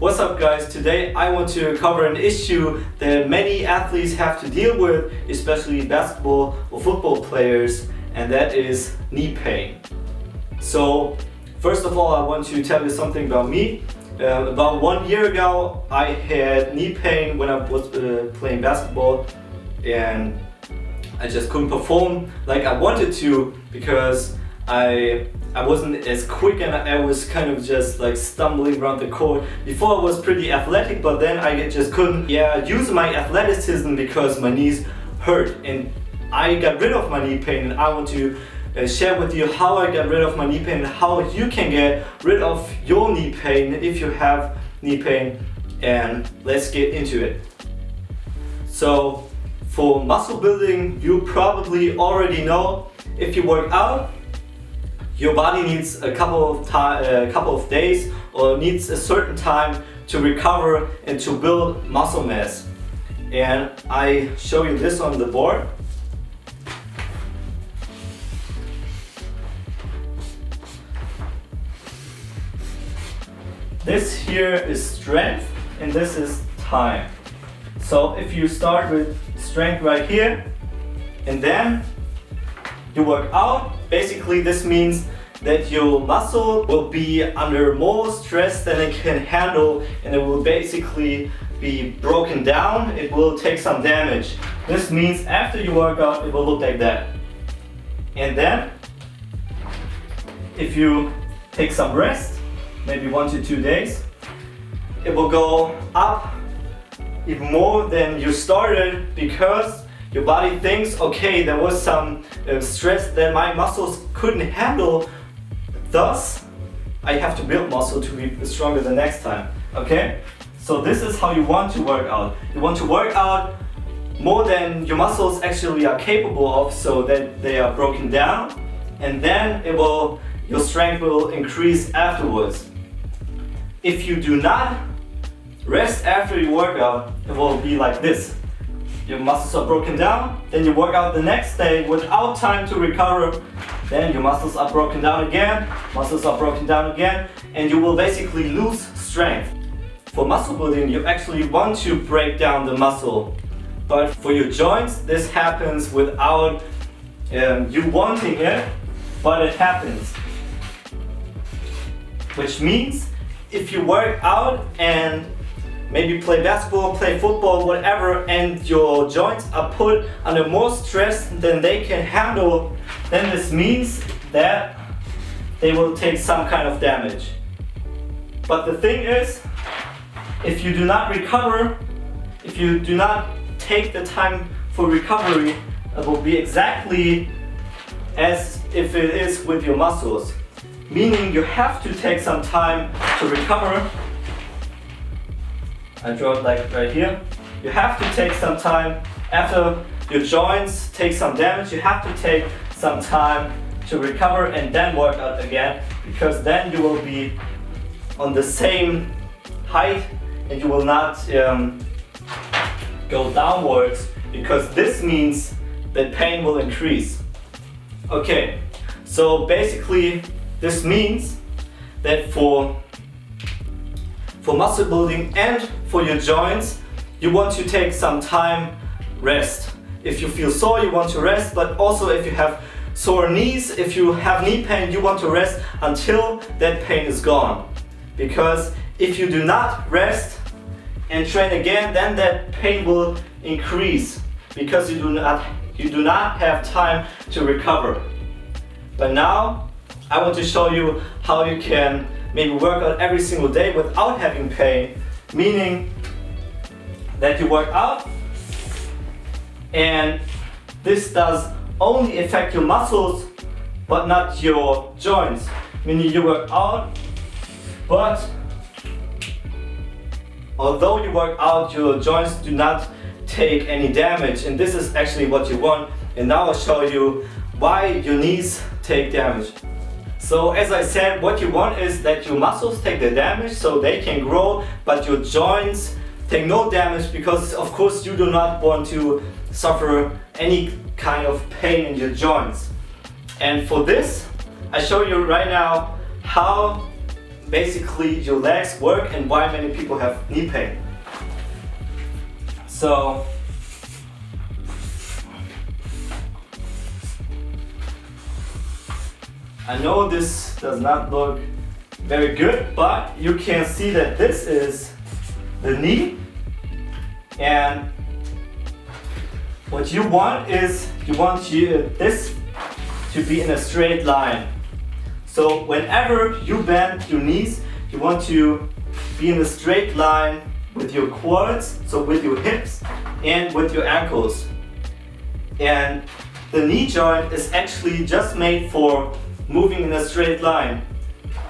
What's up guys, today I want to cover an issue that many athletes have to deal with, especially basketball or football players, and that is knee pain. So first of all I want to tell you something about me. About 1 year ago I had knee pain when I was playing basketball, and I just couldn't perform like I wanted to because I wasn't as quick and I was kind of just like stumbling around the court. Before I was pretty athletic, but then I just couldn't use my athleticism because my knees hurt, and I got rid of my knee pain, and I want to share with you how I got rid of my knee pain and how you can get rid of your knee pain if you have knee pain, and let's get into it. So for muscle building, you probably already know if you work out, your body needs a couple of days or needs a certain time to recover and to build muscle mass. And I show you this on the board. This here is strength and this is time. So if you start with strength right here and then you work out, basically this means that your muscle will be under more stress than it can handle, and it will basically be broken down. It will take some damage. This means after you work out it will look like that. And then if you take some rest, maybe 1 to 2 days, it will go up even more than you started, because your body thinks, okay, there was some stress that my muscles couldn't handle, thus I have to build muscle to be stronger the next time. Okay? So this is how you want to work out. You want to work out more than your muscles actually are capable of, so that they are broken down, and then your strength will increase afterwards. If you do not rest after you work out, it will be like this. Your muscles are broken down, then you work out the next day without time to recover, then your muscles are broken down again, and you will basically lose strength. For muscle building, you actually want to break down the muscle, but for your joints, this happens without you wanting it, but it happens. Which means if you work out and maybe play basketball, play football, whatever, and your joints are put under more stress than they can handle, then this means that they will take some kind of damage. But the thing is, if you do not recover, if you do not take the time for recovery, it will be exactly as if it is with your muscles. Meaning you have to take some time to recover. I draw it like right here. You have to take some time after your joints take some damage. You have to take some time to recover and then work out again, because then you will be on the same height and you will not go downwards, because this means that pain will increase. Okay, so basically this means that for muscle building and for your joints, you want to take some time rest. If you feel sore, you want to rest, but also if you have sore knees, if you have knee pain, you want to rest until that pain is gone. Because if you do not rest and train again, then that pain will increase, because you do not have time to recover. But now I want to show you how you can maybe work out every single day without having pain, meaning that you work out and this does only affect your muscles but not your joints. Meaning you work out, but although you work out, your joints do not take any damage, and this is actually what you want. And now I'll show you why your knees take damage. So as I said, what you want is that your muscles take the damage so they can grow, but your joints take no damage, because of course you do not want to suffer any kind of pain in your joints. And for this, I show you right now how basically your legs work and why many people have knee pain. So I know this does not look very good, but you can see that this is the knee, and what you want is this to be in a straight line. So whenever you bend your knees, you want to be in a straight line with your quads, so with your hips and with your ankles. And the knee joint is actually just made for moving in a straight line,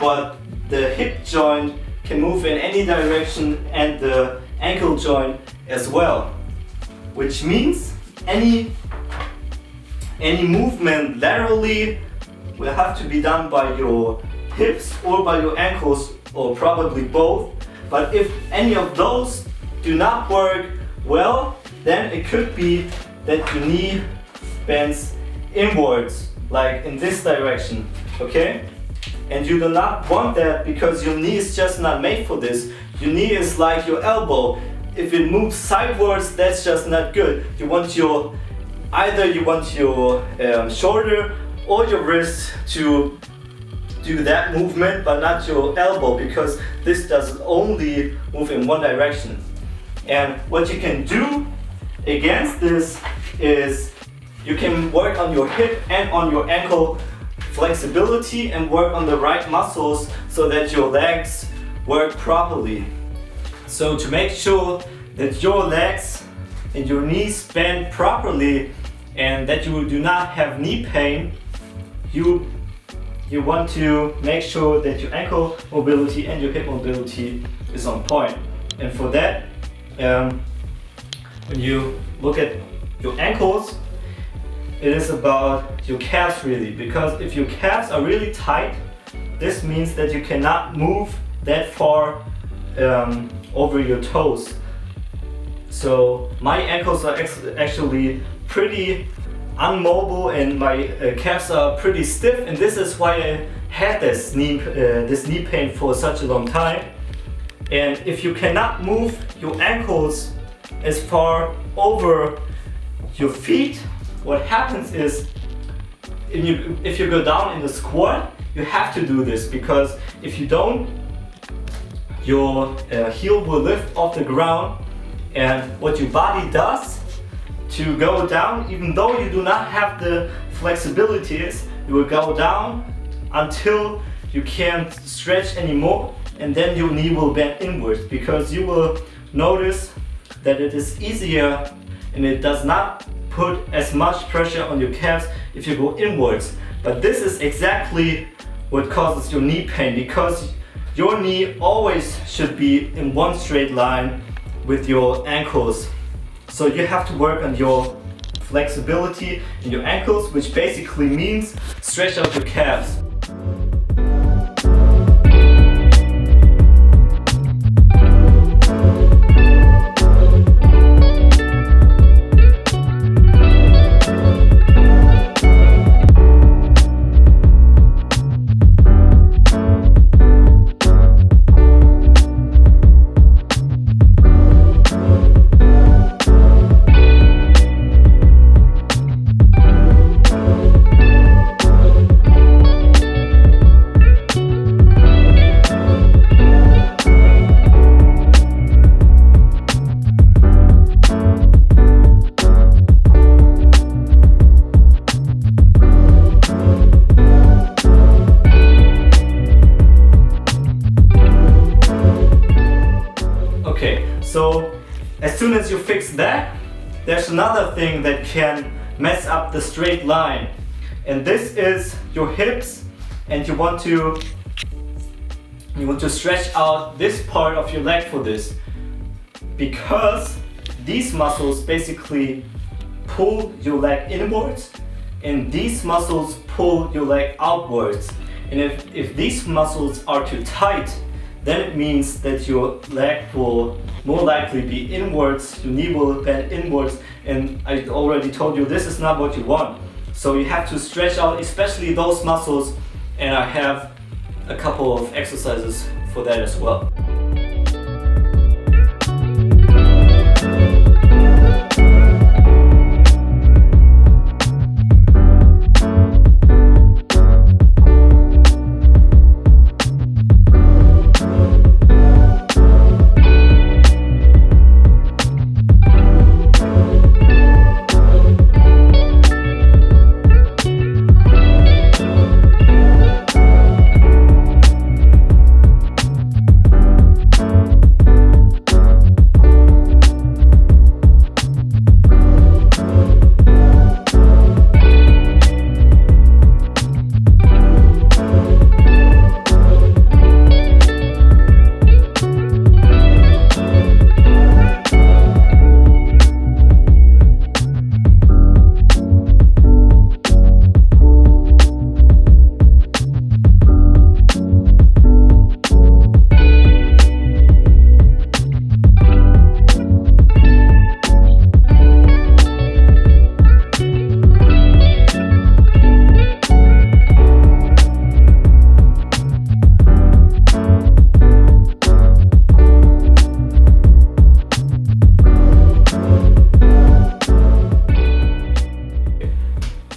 but the hip joint can move in any direction and the ankle joint as well, which means any movement laterally will have to be done by your hips or by your ankles, or probably both. But if any of those do not work well, then it could be that your knee bends inwards, like in this direction, okay? And you do not want that because your knee is just not made for this. Your knee is like your elbow. If it moves sideways, that's just not good. Either you want your shoulder or your wrist to do that movement, but not your elbow, because this does only move in one direction. And what you can do against this is you can work on your hip and on your ankle flexibility and work on the right muscles so that your legs work properly. So to make sure that your legs and your knees bend properly and that you do not have knee pain, you want to make sure that your ankle mobility and your hip mobility is on point. And for that, when you look at your ankles, it is about your calves really, because if your calves are really tight, this means that you cannot move that far over your toes. So my ankles are actually pretty unmobile and my calves are pretty stiff, and this is why I had this knee pain for such a long time. And if you cannot move your ankles as far over your feet, what happens is if you go down in the squat, you have to do this, because if you don't, your heel will lift off the ground, and what your body does to go down, even though you do not have the flexibility, is you will go down until you can't stretch anymore, and then your knee will bend inwards, because you will notice that it is easier and it does not put as much pressure on your calves if you go inwards. But this is exactly what causes your knee pain, because your knee always should be in one straight line with your ankles. So you have to work on your flexibility in your ankles, which basically means stretch out your calves. So as soon as you fix that, there's another thing that can mess up the straight line, and this is your hips, and you want to stretch out this part of your leg for this, because these muscles basically pull your leg inwards and these muscles pull your leg outwards. And if these muscles are too tight, then it means that your leg will more likely be inwards, your knee will bend inwards, and I already told you this is not what you want. So you have to stretch out especially those muscles, and I have a couple of exercises for that as well.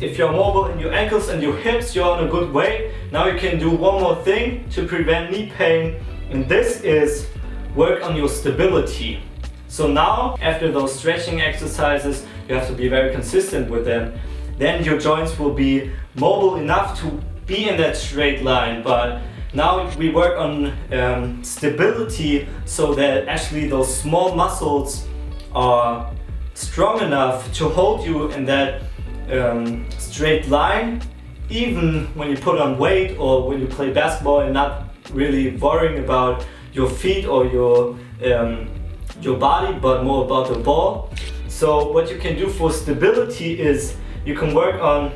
If you're mobile in your ankles and your hips, you're on a good way. Now you can do one more thing to prevent knee pain, and this is work on your stability. So now, after those stretching exercises, you have to be very consistent with them. Then your joints will be mobile enough to be in that straight line. But now we work on stability so that actually those small muscles are strong enough to hold you in that straight line, even when you put on weight or when you play basketball and not really worrying about your feet or your body, but more about the ball. So what you can do for stability is you can work on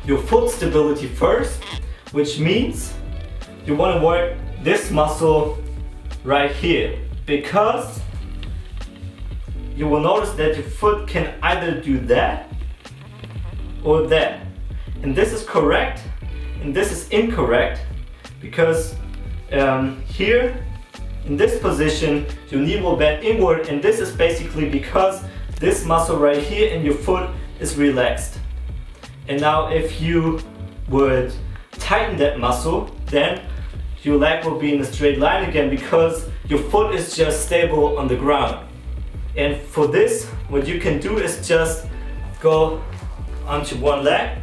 your foot stability first, which means you want to work this muscle right here, because you will notice that your foot can either do that or that. And this is correct and this is incorrect, because here in this position your knee will bend inward, and this is basically because this muscle right here in your foot is relaxed. And now if you would tighten that muscle, then your leg will be in a straight line again, because your foot is just stable on the ground. And for this, what you can do is just go onto one leg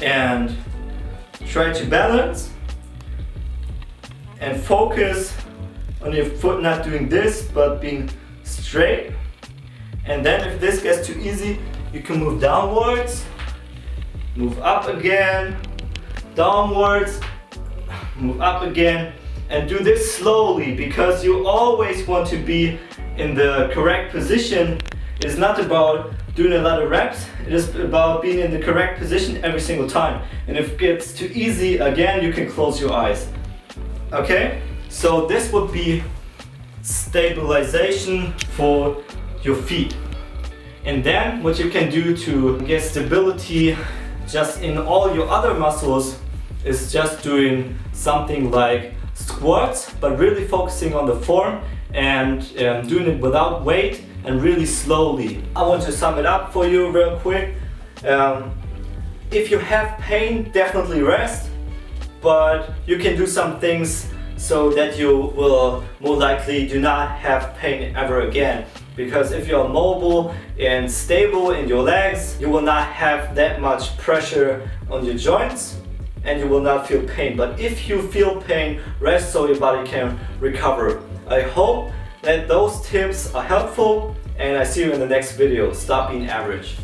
and try to balance and focus on your foot not doing this but being straight. And then if this gets too easy, you can move downwards, move up again, downwards, move up again, and do this slowly, because you always want to be in the correct position. It's not about doing a lot of reps, it is about being in the correct position every single time. And if it gets too easy, again, you can close your eyes. Okay, so this would be stabilization for your feet. And then what you can do to get stability just in all your other muscles is just doing something like squats, but really focusing on the form and doing it without weight and really slowly. I want to sum it up for you real quick. If you have pain, definitely rest, but you can do some things so that you will more likely do not have pain ever again. Because if you're mobile and stable in your legs, you will not have that much pressure on your joints and you will not feel pain. But if you feel pain, rest so your body can recover. I hope that those tips are helpful, and I see you in the next video. Stop being average.